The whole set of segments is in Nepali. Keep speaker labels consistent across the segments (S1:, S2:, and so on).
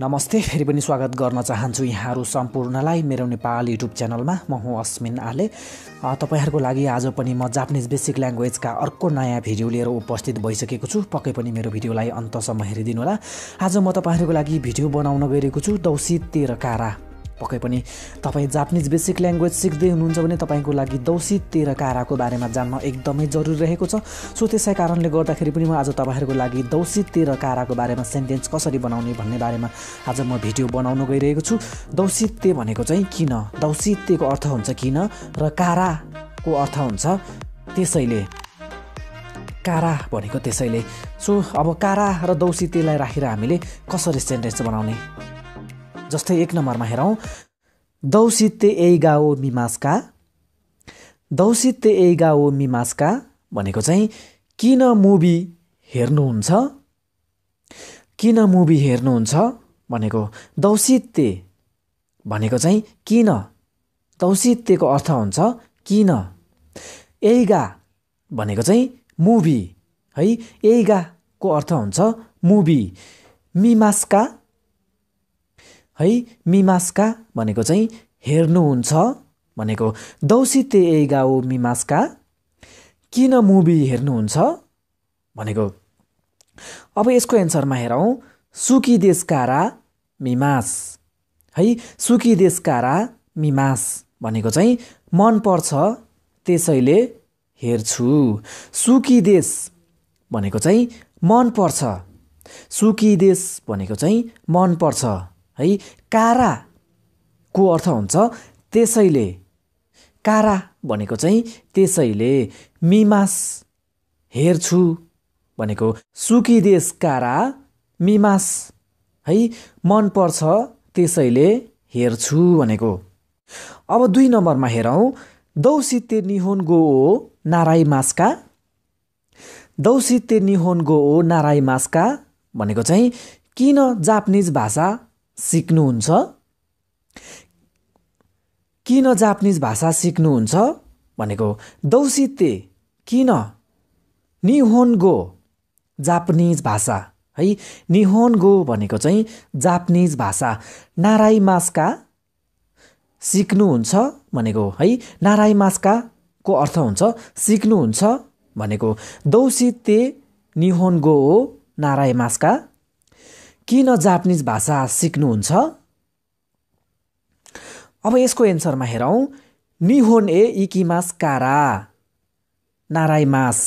S1: नमस्ते, फेरि पनि स्वागत गर्न चाहन्छु यहाँहरू सम्पूर्णलाई मेरो नेपाल युट्युब च्यानलमा। म हुँ अस्मिन आले। तपाईहरुको लागि आज पनि म जापानिज बेसिक ल्याङ्ग्वेजका अर्को नयाँ भिडियो लिएर उपस्थित भइसकेको छु। पक्कै पनि मेरो भिडियोलाई अन्तसम्म हेरिदिनु होला। आज म तपाईहरुको लागि भिडियो बनाउन गइरहेको छु दौसी तेह्र कारा। पक्कै पनि तपाई जापानिज बेसिक ल्याङ्ग्वेज सिक्दै हुनुहुन्छ भने तपाईको लागि दौसी तेह्र काराको बारेमा जान्न एकदमै जरुरी रहेको छ। सो त्यसै कारणले गर्दाखेरि पनि म आज तपाईहरुको लागि दौसी तेह्र काराको बारेमा सेन्टेन्स कसरी बनाउने भन्ने बारेमा आज म भिडियो बनाउन गइरहेको छु। दौसीते भनेको चाहिँ किन, दौसीतेको अर्थ हुन्छ किन र काराको अर्थ हुन्छ त्यसैले। कारा भनेको त्यसैले। सो अब कारा र दौसीतेलाई राखेर हामीले कसरी सेन्टेन्स बनाउने, जस्तै एक नम्बरमा हेरौँ। दौसीते एइगा ओ मिमास्का। दौसीते एइगा ओ मिमास्का भनेको चाहिँ किन मुभी हेर्नुहुन्छ, किन मुभी हेर्नुहुन्छ भनेको। दौसीते भनेको चाहिँ किन, दौसीतेको अर्थ हुन्छ किन। एइगा भनेको चाहिँ मुभी है, एइगाको अर्थ हुन्छ मुभी। मिमास्का है, मिमास्का भनेको चाहिँ हेर्नुहुन्छ भनेको। दौसीते एइगा ओ मिमास्का, किन मुभी हेर्नुहुन्छ भनेको। अब यसको एन्सरमा हेरौँ। सुकी देशकारा मिमास है, सुकी देशकारा मिमास भनेको चाहिँ मन पर्छ त्यसैले हेर्छु। सुकी देश भनेको चाहिँ मन पर्छ, सुकी देश भनेको चाहिँ मन पर्छ है। कारा को अर्थ हुन्छ त्यसैले, कारा भनेको चाहिँ त्यसैले। मिमास हेर्छु भनेको। सुकी देश कारा मिमास है, मन पर्छ त्यसैले हेर्छु भनेको। अब दुई नम्बरमा हेरौँ। दौसीते निहोन्गो ओ नाराइमास्का। दौसीते निहोन्गो ओ नाराइमास्का भनेको चाहिँ किन जापानिज भाषा सिक्नुहुन्छ, किन जापानिज भाषा सिक्नुहुन्छ भनेको। दौसीते किन, निहोन्गो जापानिज भाषा है, निहोन्गो भनेको चाहिँ जापानिज भाषा। नाराइमास्का सिक्नुहुन्छ भनेको है, नाराइमास्का को अर्थ हुन्छ सिक्नुहुन्छ भनेको। दौसीते निहोन्गो ओ नाराइमास्का, किन जापानिज भाषा सिक्नुहुन्छ। अब यसको एन्सरमा हेरौँ। निहोन ए इकिमास कारा नाराइमास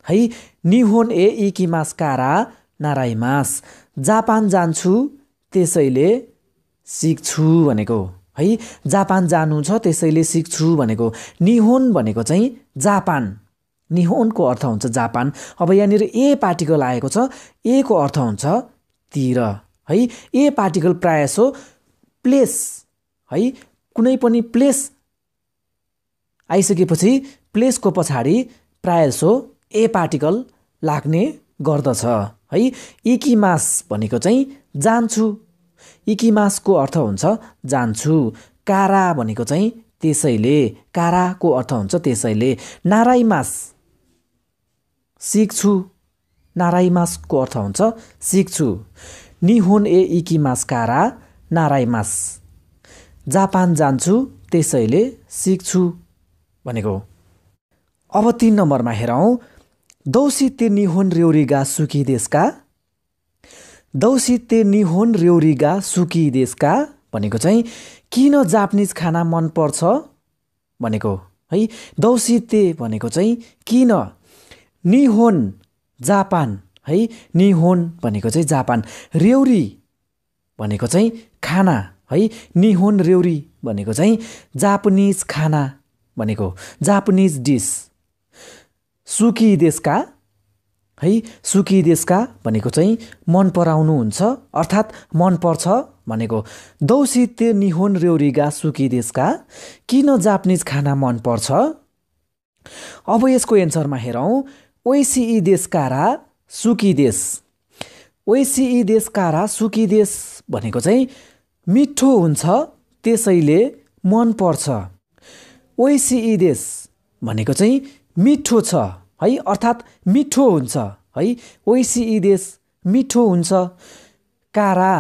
S1: है, निहोन ए इकिमास कारा नाराइमास, जापान जान्छु त्यसैले सिक्छु भनेको है। जापान जानु छ त्यसैले सिक्छु भनेको। निहोन भनेको चाहिँ जापान, निहोनको अर्थ हुन्छ जापान। अब यहाँनिर ए पार्टिकल आएको छ, ए को अर्थ हुन्छ तिर है। ए पार्टिकल प्रायसो प्लेस है, कुनै पनि प्लेस आइसकेपछि प्लेसको पछाडि प्रायसो ए पार्टिकल लाग्ने गर्दछ है। इकिमास भनेको चाहिँ जान्छु, इकिमासको अर्थ हुन्छ जान्छु। कारा भनेको चाहिँ त्यसैले, काराको अर्थ हुन्छ त्यसैले। नाराइमास सिक्छु, नाराइमासको अर्थ हुन्छ सिक्छु। निहोन ए इकिमास कारा नाराइमास, जापान जान्छु त्यसैले सिक्छु भनेको। अब तीन नम्बरमा हेरौँ। दौसीते निहोन र्योरीगा सुकी देशका। दौसीते निहोन र्योरीगा सुकी देशका भनेको चाहिँ किन जापानिज खाना मन पर्छ भनेको है। दौसीते भनेको चाहिँ किन। निहोन जापान है, निहोन भनेको चाहिँ जापान। र्योरी भनेको चाहिँ खाना है, निहोन र्योरी भनेको चाहिँ जापानिज खाना भनेको, जापानिज डिस। सुकी देशका है, सुकी देशका भनेको चाहिँ मन पराउनुहुन्छ अर्थात् मन पर्छ भनेको। दौसीते निहोन र्योरीगा सुकी देशका, किन जापानिज खाना मन पर्छ। अब यसको एन्सरमा हेरौँ। ओइसी देशकारा सुकी देश। ओइसी देशकारा सुकी देश भनेको चाहिँ मिठो हुन्छ त्यसैले मन पर्छ। ओइसी देश भनेको चाहिँ मिठो छ है, अर्थात् मिठो हुन्छ है। ओइसी देश मिठो हुन्छ। कारा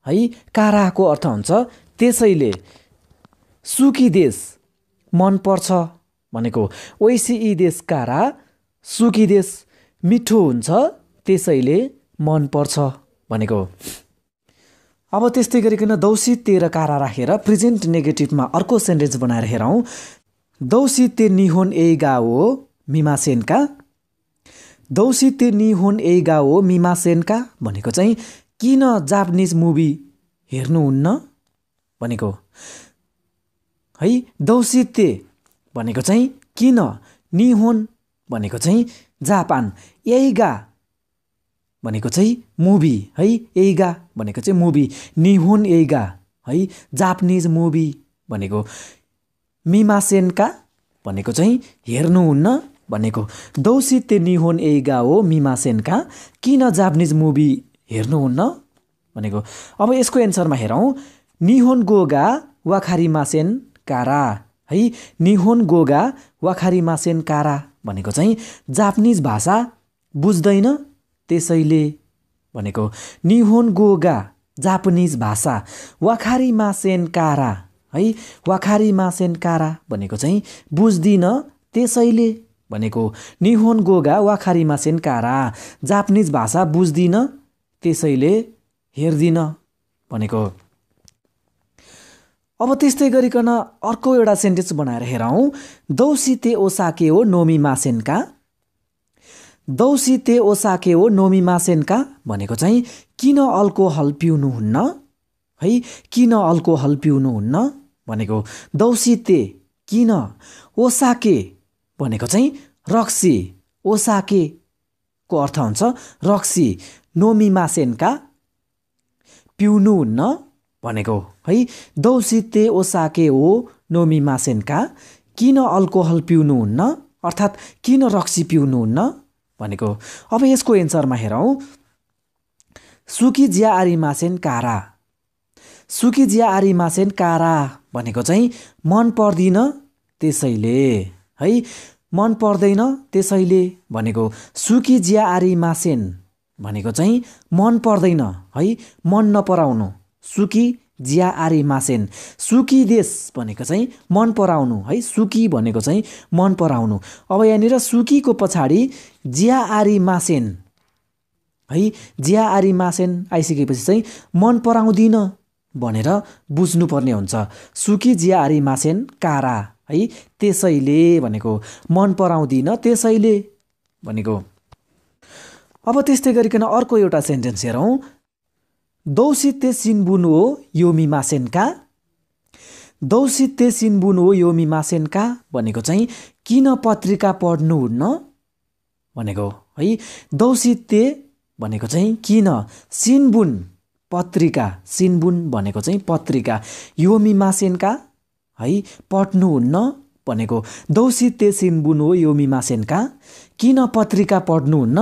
S1: है काराको अर्थ हुन्छ त्यसैले। सुकी देश मनपर्छ भनेको वैसी यी देश कारा सुकी देश मिठो हुन्छ त्यसैले मनपर्छ भनेको। अब त्यस्तै गरिकन दौसी ते र कारा राखेर प्रेजेन्ट नेगेटिभमा अर्को सेन्टेन्स बनाएर हेरौँ। दौसी ते निहोन एगा हो मिमासेनका। दौसी ते निहोन एगा हो मिमासेनका भनेको चाहिँ किन जापानिज मुभी हेर्नुहुन्न भनेको है। दौसी ते भनेको चाहिँ किन, निहोन भनेको चाहिँ जापान, एगा भनेको चाहिँ मुभी है, एगा भनेको चाहिँ मुभी, निहोन एगा है जापानिज मुभी भनेको, मिमासेनका भनेको चाहिँ हेर्नुहुन्न भनेको। दौसी ते निहोन एगा हो मिमासेनका किन जापानिज मुभी हेर्नुहुन्न भनेको। अब यसको एन्सरमा हेरौँ। निहोन गोगा वाखारिमासेन कारा है। निहोन गोगा वाखारिमासेन कारा भनेको चाहिँ जापानिज भाषा बुझ्दैन त्यसैले भनेको। निहोन गोगा जापानिज भाषा, वाखारिमासेन कारा है वाखारिमासेन कारा भनेको चाहिँ बुझ्दिन त्यसैले भनेको। निहोन गोगा वाखारिमासेन कारा जापानिज भाषा बुझ्दिन त्यसैले हेर्दिन भनेको। अब त्यस्तै गरिकन अर्को एउटा सेन्टेन्स बनाएर हेरौँ। दौसी ते ओसाके हो नोमिमासेनका। दौसी ते ओसाके हो नोमिमासेनका भनेको चाहिँ किन अल्कोहल पिउनुहुन्न है, किन अल्कोहल पिउनुहुन्न भनेको। दौसी ते किन, ओसाके भनेको चाहिँ रक्सी, ओसाके को अर्थ हुन्छ रक्सी, नोमिमासेनका पिउनुहुन्न भनेको है। दौसी ते ओसाके हो नोमिमासेनका किन अल्कोहल पिउनुहुन्न अर्थात् किन रक्सी पिउनुहुन्न भनेको। अब यसको एन्सरमा हेरौँ। सुकी ज्या आरिमासेन कारा। सुकी ज्या आरिमासेन कारा भनेको चाहिँ मन पर्दिन त्यसैले है, मन पर्दैन त्यसैले भनेको। सुकी ज्या आरिमासेन भनेको चाहिँ मन पर्दैन है, मन नपराउनु। सुकी ज्या आरिमासेन, सुकी देश भनेको चाहिँ मन पराउनु है, सुकी भनेको चाहिँ मन पराउनु। अब यहाँनिर सुकीको पछाडि ज्या आरिमासेन है, ज्या आरिमासेन आइसकेपछि चाहिँ मन पराउँदिन भनेर बुझ्नुपर्ने हुन्छ। सुकी ज्या आरिमासेन कारा है त्यसैले भनेको, मन पराउँदिन त्यसैले भनेको। अब त्यस्तै गरिकन अर्को एउटा सेन्टेन्स हेरौँ। दौसी ते सिनबुन हो योमिमासेनका। दौसी ते सिनबुन हो योमिमासेनका भनेको चाहिँ किन पत्रिका पढ्नुहुन्न भनेको है। दौसी ते भनेको चाहिँ किन, सिनबुन पत्रिका, सिनबुन भनेको चाहिँ पत्रिका, योमिमासेनका है पढ्नुहुन्न भनेको। दौसी ते सिनबुन हो योमिमासेनका किन पत्रिका पढ्नुहुन्न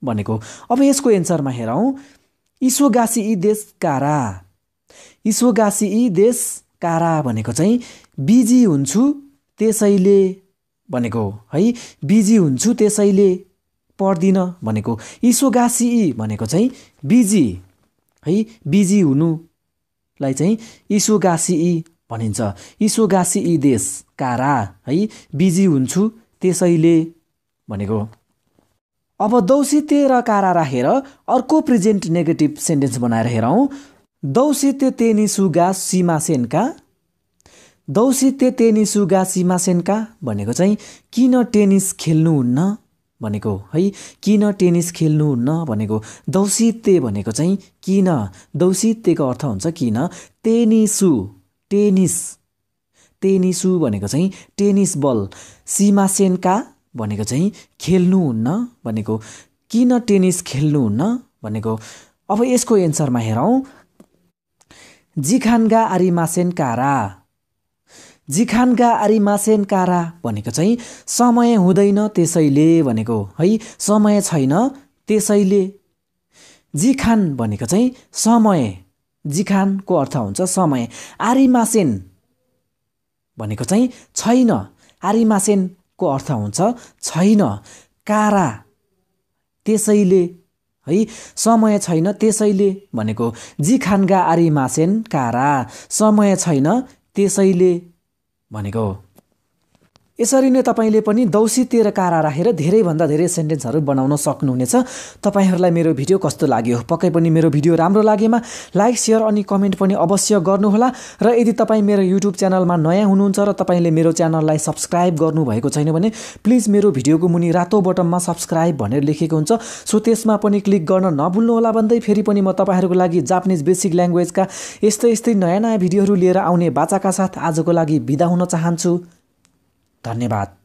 S1: भनेको। अब यसको एन्सरमा हेरौँ। इसोगासी यी देश कारा। इसोगासी यी देश कारा भनेको चाहिँ बिजी हुन्छु त्यसैले भनेको है, बिजी हुन्छु त्यसैले पढ्दिन भनेको। इसोगासी भनेको चाहिँ बिजी है, बिजी हुनुलाई चाहिँ इसोगासी भनिन्छ। इसोगासी यी देश कारा है बिजी हुन्छु त्यसैले भनेको। अब दौसी ते र कारा राखेर अर्को प्रेजेन्ट नेगेटिभ सेन्टेन्स बनाएर हेरौँ। दौसी ते तेनिसुगा सिमासेनका। दौसी ते तेनिसुगा सिमासेनका भनेको चाहिँ किन टेनिस खेल्नुहुन्न भनेको है, किन टेनिस खेल्नुहुन्न भनेको। दौसी ते भनेको चाहिँ किन, दौसी तेको अर्थ हुन्छ किन। टेनिसु, टेनिस, टेनिसु भनेको चाहिँ टेनिस बल। सिमासेनका भनेको चाहिँ खेल्नुहुन्न भनेको, किन टेनिस खेल्नुहुन्न भनेको। अब यसको एन्सरमा हेरौँ। जिखानगा आरिमासेन कारा। जिखानगा आरिमासेन कारा भनेको चाहिँ समय हुँदैन त्यसैले भनेको है, समय छैन त्यसैले। जिखान भनेको चाहिँ समय, जिखानको अर्थ हुन्छ समय। आरिमासेन भनेको चाहिँ छैन, आरिमासेनको अर्थ हुन्छ छैन। कारा त्यसैले है समय छैन त्यसैले भनेको जी खानगा आरी मासेन कारा समय छैन त्यसैले भनेको यसरी नै तपाईले पनि दौसी तेह्र कारा राखेर धेरैभन्दा धेरै सेन्टेन्सहरू बनाउन सक्नुहुनेछ। तपाईहरुलाई मेरो भिडियो कस्तो लाग्यो? पक्कै पनि मेरो भिडियो राम्रो लागेमा लाइक शेयर अनि कमेन्ट पनि अवश्य गर्नुहोला र यदि तपाई मेरो युट्युब च्यानलमा नयाँ हुनुहुन्छ र तपाईले मेरो च्यानललाई सब्स्क्राइब गर्नुभएको छैन भने प्लिज मेरो भिडियोको मुनि रातो बटनमा सब्स्क्राइब भनेर लेखेको हुन्छ सो त्यसमा पनि क्लिक गर्न नभुल्नुहोला भन्दै फेरि पनि म तपाईहरुको लागि जापानिज बेसिक ल्याङ्ग्वेजका यस्तै नयाँ भिडियोहरू लिएर आउने बाचाका साथ आजको लागि बिदा हुन चाहन्छु। धन्यवाद।